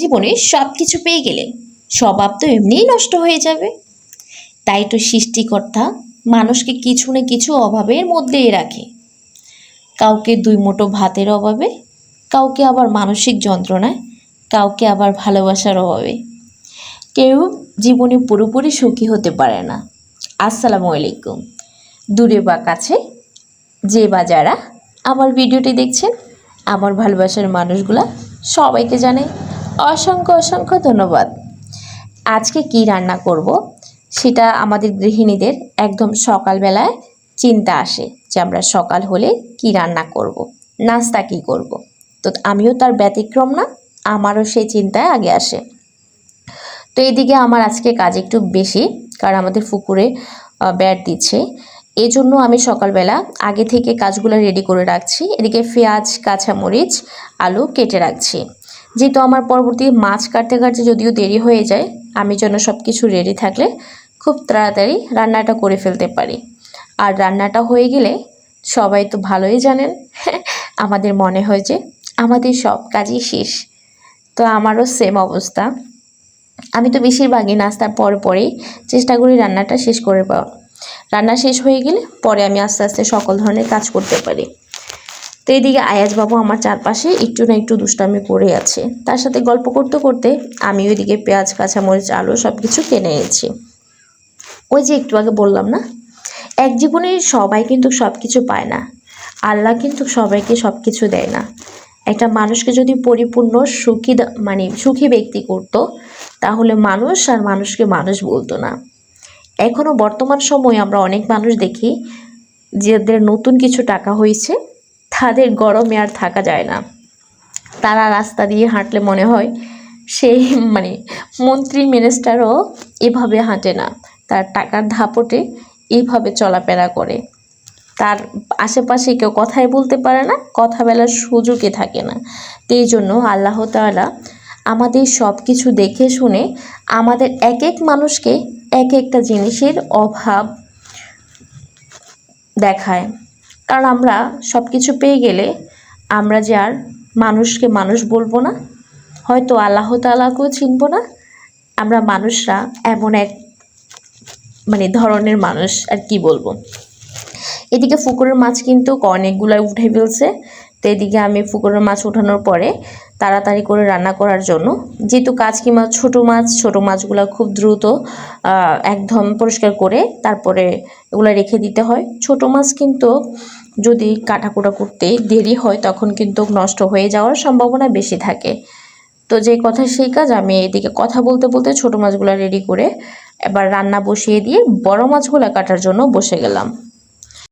জীবনে সব কিছু পেয়ে গেলে স্বভাব তো এমনিই নষ্ট হয়ে যাবে। তাই তো সৃষ্টিকর্তা মানুষকে কিছু না কিছু অভাবের মধ্যেই রাখে। কাউকে দুই মুঠো ভাতের অভাবে, কাউকে আবার মানসিক যন্ত্রণায়, কাউকে আবার ভালোবাসার অভাবে। কেউ জীবনে পুরোপুরি সুখী হতে পারে না। আসসালামু আলাইকুম। দূরে বা কাছে যে বা যারা আমার ভিডিওটি দেখছেন, আমার ভালোবাসার মানুষগুলা সবাইকে জানাই অসংখ্য অসংখ্য ধন্যবাদ। আজকে কি রান্না করব সেটা আমাদের গৃহিণীদের একদম সকালবেলায় চিন্তা আসে যে আমরা সকাল হলে কি রান্না করব, নাস্তা কি করব। তো আমিও তার ব্যতিক্রম না, আমারও সেই চিন্তায় আগে আসে। তো এদিকে আমার আজকে কাজ একটু বেশি, কারণ আমাদের পুকুরে ব্যাট দিচ্ছে। এই জন্য আমি সকালবেলা আগে থেকে কাজগুলো রেডি করে রাখছি। এদিকে পেঁয়াজ, কাঁচামরিচ, আলু কেটে রাখছি। যেহেতু আমার পরবর্তী মাছ কাটতে কাটতে যদিও দেরি হয়ে যায়, আমি যেন সব কিছু রেডি থাকলে খুব তাড়াতাড়ি রান্নাটা করে ফেলতে পারি। আর রান্নাটা হয়ে গেলে সবাই তো ভালোই জানেন আমাদের মনে হয় যে আমাদের সব কাজই শেষ। তো আমারও সেম অবস্থা। আমি তো বেশিরভাগই নাস্তার পরেই চেষ্টা করি রান্নাটা শেষ করে পাওয়া। রান্না শেষ হয়ে গেলে পরে আমি আস্তে আস্তে সকল ধরনের কাজ করতে পারি। তো এইদিকে আয়াজ বাবু আমার চারপাশে একটু না একটু দুষ্টামি করে আছে। তার সাথে গল্প করতে করতে আমি ওইদিকে পেঁয়াজ, কাঁচামরিচ, আলু সব কিছু কিনে এনেছি। ওই যে একটু আগে বললাম না, এক জীবনে সবাই কিন্তু সব কিছু পায় না। আল্লাহ কিন্তু সবাইকে সব কিছু দেয় না। একটা মানুষকে যদি পরিপূর্ণ সুখী ব্যক্তি করতো, তাহলে মানুষ আর মানুষকে মানুষ বলতো না। এখনও বর্তমান সময়ে আমরা অনেক মানুষ দেখি যাদের নতুন কিছু টাকা হয়েছে, তাদের গরমে আর থাকা যায় না। তারা রাস্তা দিয়ে হাঁটলে মনে হয় সেই মন্ত্রী মিনিস্টারও এভাবে হাঁটে না, তার টাকার ধাপটে এইভাবে চলাফেরা করে। তার আশেপাশে কেউ কথাই বলতে পারে না, কথা বলার সুযোগই থাকে না। তো এই জন্য আল্লাহ তাআলা আমাদের সব কিছু দেখে শুনে আমাদের এক এক মানুষকে এক একটা জিনিসের অভাব দেখায়। কারণ আমরা সব কিছু পেয়ে গেলে আমরা যে আর মানুষকে মানুষ বলবো না, হয়তো আল্লাহ তাআলাকেও চিনব না। আমরা মানুষরা এমন এক ধরনের মানুষ, আর কি বলবো। এদিকে পুকুরের মাছ কিন্তু অনেকগুলো উঠে ফেলছে। তো এদিকে আমি পুকুরের মাছ ওঠানোর পরে তাড়াতাড়ি করে রান্না করার জন্য, যেহেতু কাচকি মাছ ছোটো মাছগুলো খুব দ্রুত একদম পরিষ্কার করে তারপরে এগুলো রেখে দিতে হয়। ছোট মাছ কিন্তু যদি কাটাকুটা করতে দেরি হয় তখন কিন্তু নষ্ট হয়ে যাওয়ার সম্ভাবনা বেশি থাকে। তো যে কথা সেই কাজ, আমি এদিকে কথা বলতে বলতে ছোটো মাছগুলো রেডি করে এবার রান্না বসিয়ে দিয়ে বড় মাছগুলো কাটার জন্য বসে গেলাম।